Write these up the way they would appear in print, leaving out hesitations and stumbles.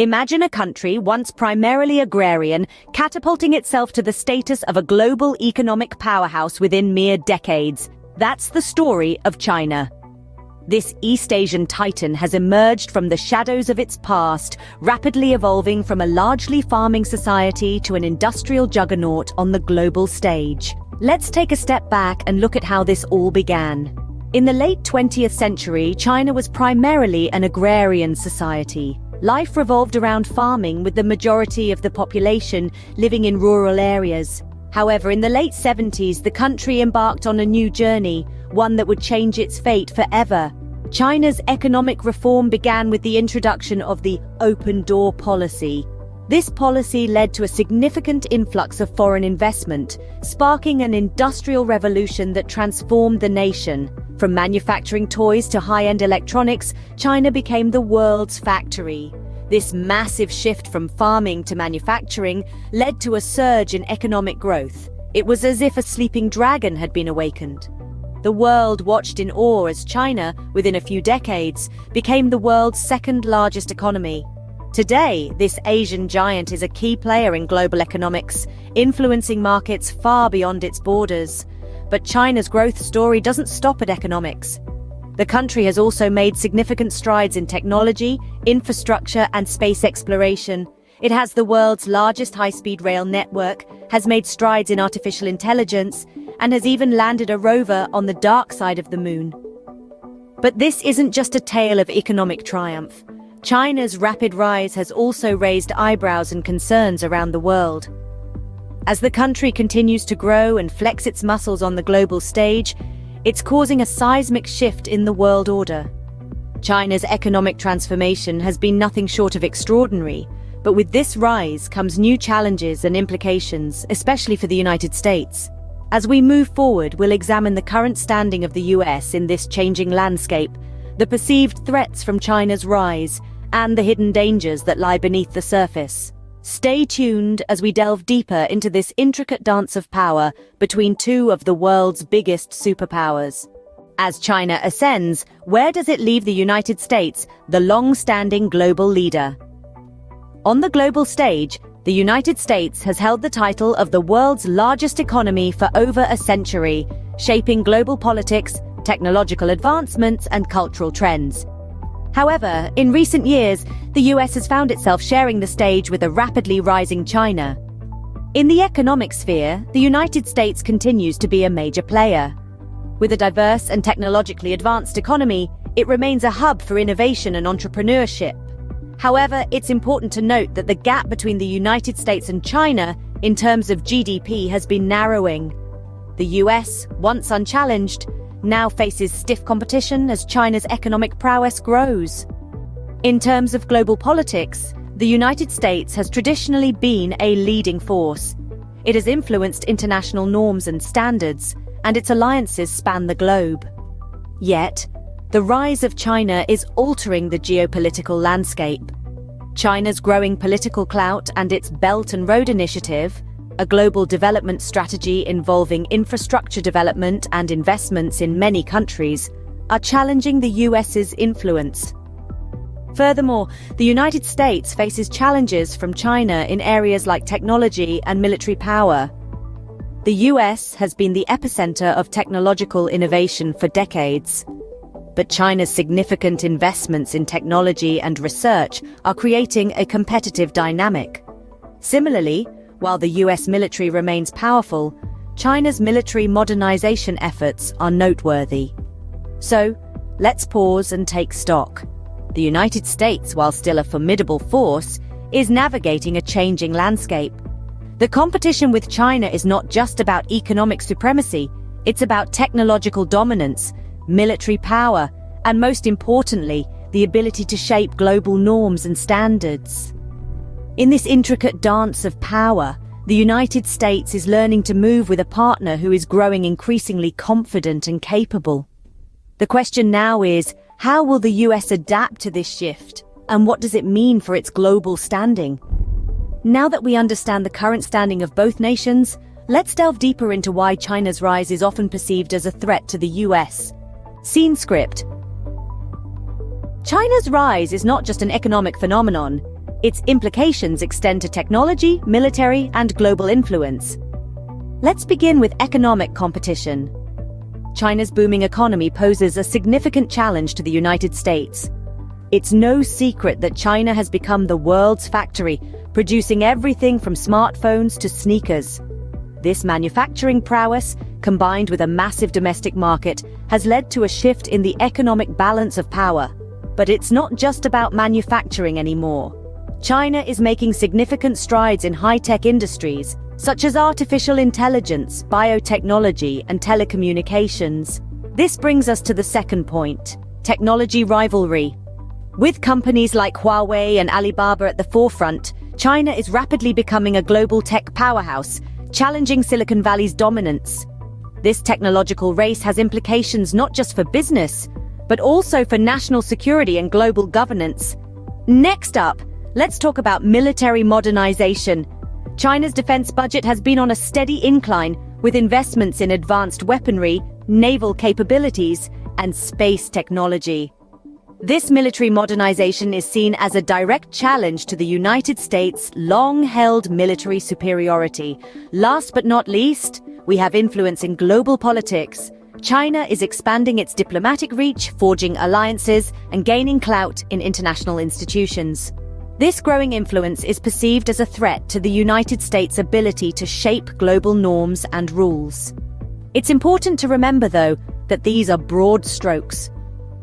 Imagine a country once primarily agrarian catapulting itself to the status of a global economic powerhouse within mere decades. That's the story of China. This East Asian titan has emerged from the shadows of its past, rapidly evolving from a largely farming society to an industrial juggernaut on the global stage. Let's take a step back and look at how this all began. In the late 20th century, China was primarily an agrarian society. Life revolved around farming, with the majority of the population living in rural areas. However, in the late 70s, the country embarked on a new journey, one that would change its fate forever. China's economic reform began with the introduction of the open door policy. This policy led to a significant influx of foreign investment, sparking an industrial revolution that transformed the nation. From manufacturing toys to high-end electronics, China became the world's factory. This massive shift from farming to manufacturing led to a surge in economic growth. It was as if a sleeping dragon had been awakened. The world watched in awe as China, within a few decades, became the world's second-largest economy. Today, this Asian giant is a key player in global economics, influencing markets far beyond its borders. But China's growth story doesn't stop at economics. The country has also made significant strides in technology, infrastructure, and space exploration. It has the world's largest high-speed rail network, has made strides in artificial intelligence, and has even landed a rover on the dark side of the moon. But this isn't just a tale of economic triumph. China's rapid rise has also raised eyebrows and concerns around the world. As the country continues to grow and flex its muscles on the global stage, it's causing a seismic shift in the world order. China's economic transformation has been nothing short of extraordinary, but with this rise comes new challenges and implications, especially for the United States. As we move forward, we'll examine the current standing of the US in this changing landscape, the perceived threats from China's rise, and the hidden dangers that lie beneath the surface. Stay tuned as we delve deeper into this intricate dance of power between two of the world's biggest superpowers. As China ascends, where does it leave the United States, the long-standing global leader? On the global stage, the United States has held the title of the world's largest economy for over a century, shaping global politics, technological advancements, and cultural trends. However, in recent years, the US has found itself sharing the stage with a rapidly rising China. In the economic sphere, the United States continues to be a major player. With a diverse and technologically advanced economy, it remains a hub for innovation and entrepreneurship. However, it's important to note that the gap between the United States and China, in terms of GDP, has been narrowing. The US, once unchallenged, now faces stiff competition as China's economic prowess grows. In terms of global politics, the United States has traditionally been a leading force. It has influenced international norms and standards, and its alliances span the globe. Yet, the rise of China is altering the geopolitical landscape. China's growing political clout and its Belt and Road Initiative, a global development strategy involving infrastructure development and investments in many countries, are challenging the US's influence. Furthermore, the United States faces challenges from China in areas like technology and military power. The US has been the epicenter of technological innovation for decades. But China's significant investments in technology and research are creating a competitive dynamic. Similarly, while the US military remains powerful, China's military modernization efforts are noteworthy. So, let's pause and take stock. The United States, while still a formidable force, is navigating a changing landscape. The competition with China is not just about economic supremacy, it's about technological dominance, military power, and most importantly, the ability to shape global norms and standards. In this intricate dance of power, the United States is learning to move with a partner who is growing increasingly confident and capable. The question now is, how will the US adapt to this shift, and what does it mean for its global standing? Now that we understand the current standing of both nations, let's delve deeper into why China's rise is often perceived as a threat to the US. Scene script. China's rise is not just an economic phenomenon, Its implications extend to technology, military, and global influence. Let's begin with economic competition. China's booming economy poses a significant challenge to the United States. It's no secret that China has become the world's factory, producing everything from smartphones to sneakers. This manufacturing prowess, combined with a massive domestic market, has led to a shift in the economic balance of power. But it's not just about manufacturing anymore. China is making significant strides in high-tech industries, such as artificial intelligence, biotechnology, and telecommunications. This brings us to the second point: technology rivalry. With companies like Huawei and Alibaba at the forefront, China is rapidly becoming a global tech powerhouse, challenging Silicon Valley's dominance. This technological race has implications not just for business, but also for national security and global governance. Next up, let's talk about military modernization. China's defense budget has been on a steady incline, with investments in advanced weaponry, naval capabilities, and space technology. This military modernization is seen as a direct challenge to the United States' long-held military superiority. Last but not least, we have influence in global politics. China is expanding its diplomatic reach, forging alliances, and gaining clout in international institutions. This growing influence is perceived as a threat to the United States' ability to shape global norms and rules. It's important to remember, though, that these are broad strokes.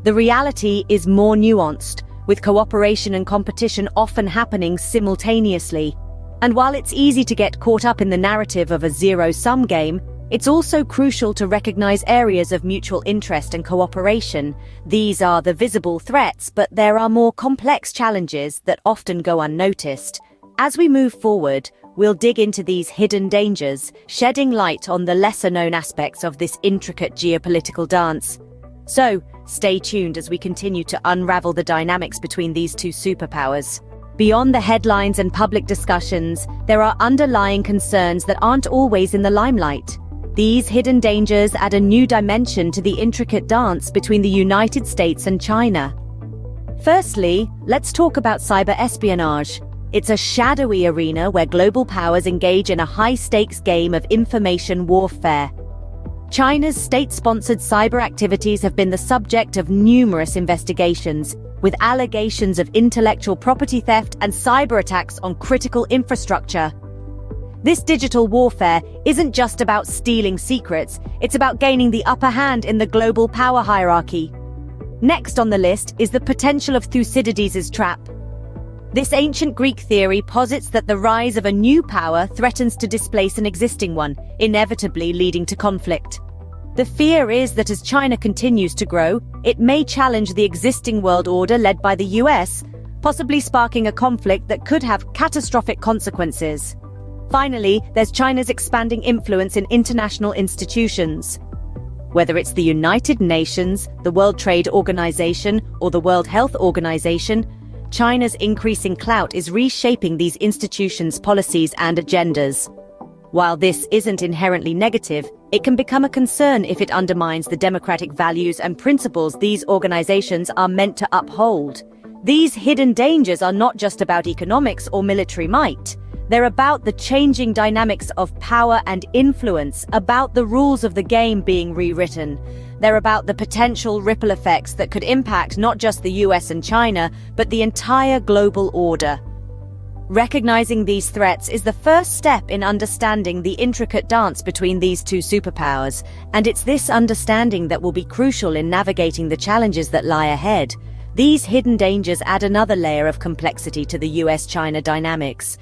The reality is more nuanced, with cooperation and competition often happening simultaneously. And while it's easy to get caught up in the narrative of a zero-sum game, it's also crucial to recognize areas of mutual interest and cooperation. These are the visible threats, but there are more complex challenges that often go unnoticed. As we move forward, we'll dig into these hidden dangers, shedding light on the lesser-known aspects of this intricate geopolitical dance. So, stay tuned as we continue to unravel the dynamics between these two superpowers. Beyond the headlines and public discussions, there are underlying concerns that aren't always in the limelight. These hidden dangers add a new dimension to the intricate dance between the United States and China. Firstly, let's talk about cyber espionage. It's a shadowy arena where global powers engage in a high-stakes game of information warfare. China's state-sponsored cyber activities have been the subject of numerous investigations, with allegations of intellectual property theft and cyber attacks on critical infrastructure. This digital warfare isn't just about stealing secrets, it's about gaining the upper hand in the global power hierarchy. Next on the list is the potential of Thucydides' trap. This ancient Greek theory posits that the rise of a new power threatens to displace an existing one, inevitably leading to conflict. The fear is that as China continues to grow, it may challenge the existing world order led by the US, possibly sparking a conflict that could have catastrophic consequences. Finally, there's China's expanding influence in international institutions. Whether it's the United Nations, the World Trade Organization, or the World Health Organization, China's increasing clout is reshaping these institutions' policies and agendas. While this isn't inherently negative, it can become a concern if it undermines the democratic values and principles these organizations are meant to uphold. These hidden dangers are not just about economics or military might. They're about the changing dynamics of power and influence, about the rules of the game being rewritten. They're about the potential ripple effects that could impact not just the US and China, but the entire global order. Recognizing these threats is the first step in understanding the intricate dance between these two superpowers, and it's this understanding that will be crucial in navigating the challenges that lie ahead. These hidden dangers add another layer of complexity to the US-China dynamics.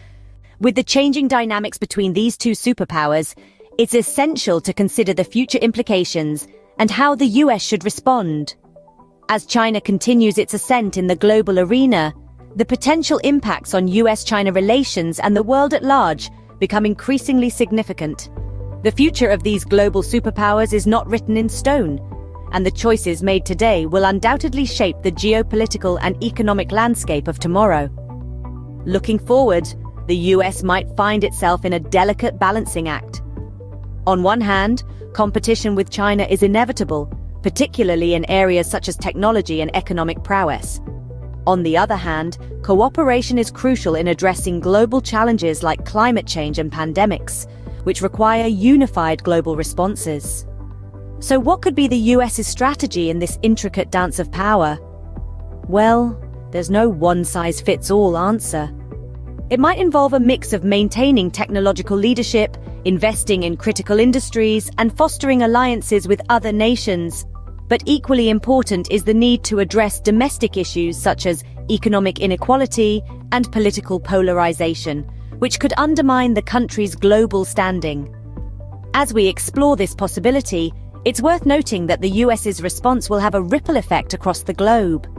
With the changing dynamics between these two superpowers, it's essential to consider the future implications and how the US should respond. As China continues its ascent in the global arena, the potential impacts on US-China relations and the world at large become increasingly significant. The future of these global superpowers is not written in stone, and the choices made today will undoubtedly shape the geopolitical and economic landscape of tomorrow. Looking forward, the US might find itself in a delicate balancing act. On one hand, competition with China is inevitable, particularly in areas such as technology and economic prowess. On the other hand, cooperation is crucial in addressing global challenges like climate change and pandemics, which require unified global responses. So what could be the US's strategy in this intricate dance of power? Well, there's no one-size-fits-all answer. It might involve a mix of maintaining technological leadership, investing in critical industries, and fostering alliances with other nations. But equally important is the need to address domestic issues such as economic inequality and political polarization, which could undermine the country's global standing. As we explore this possibility, it's worth noting that the US's response will have a ripple effect across the globe.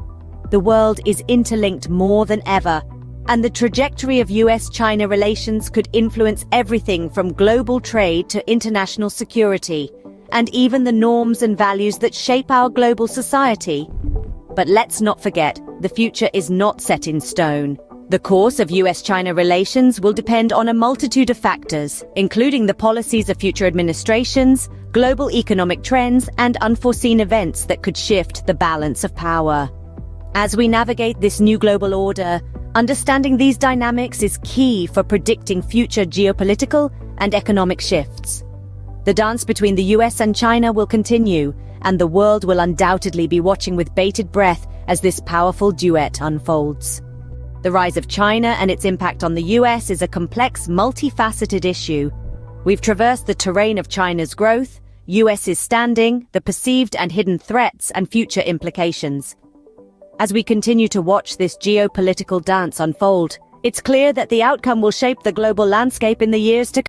The world is interlinked more than ever, and the trajectory of US-China relations could influence everything from global trade to international security, and even the norms and values that shape our global society. But let's not forget, the future is not set in stone. The course of US-China relations will depend on a multitude of factors, including the policies of future administrations, global economic trends, and unforeseen events that could shift the balance of power. As we navigate this new global order, understanding these dynamics is key for predicting future geopolitical and economic shifts. The dance between the US and China will continue, and the world will undoubtedly be watching with bated breath as this powerful duet unfolds. The rise of China and its impact on the US is a complex, multifaceted issue. We've traversed the terrain of China's growth, US's standing, the perceived and hidden threats, and future implications. As we continue to watch this geopolitical dance unfold, it's clear that the outcome will shape the global landscape in the years to come.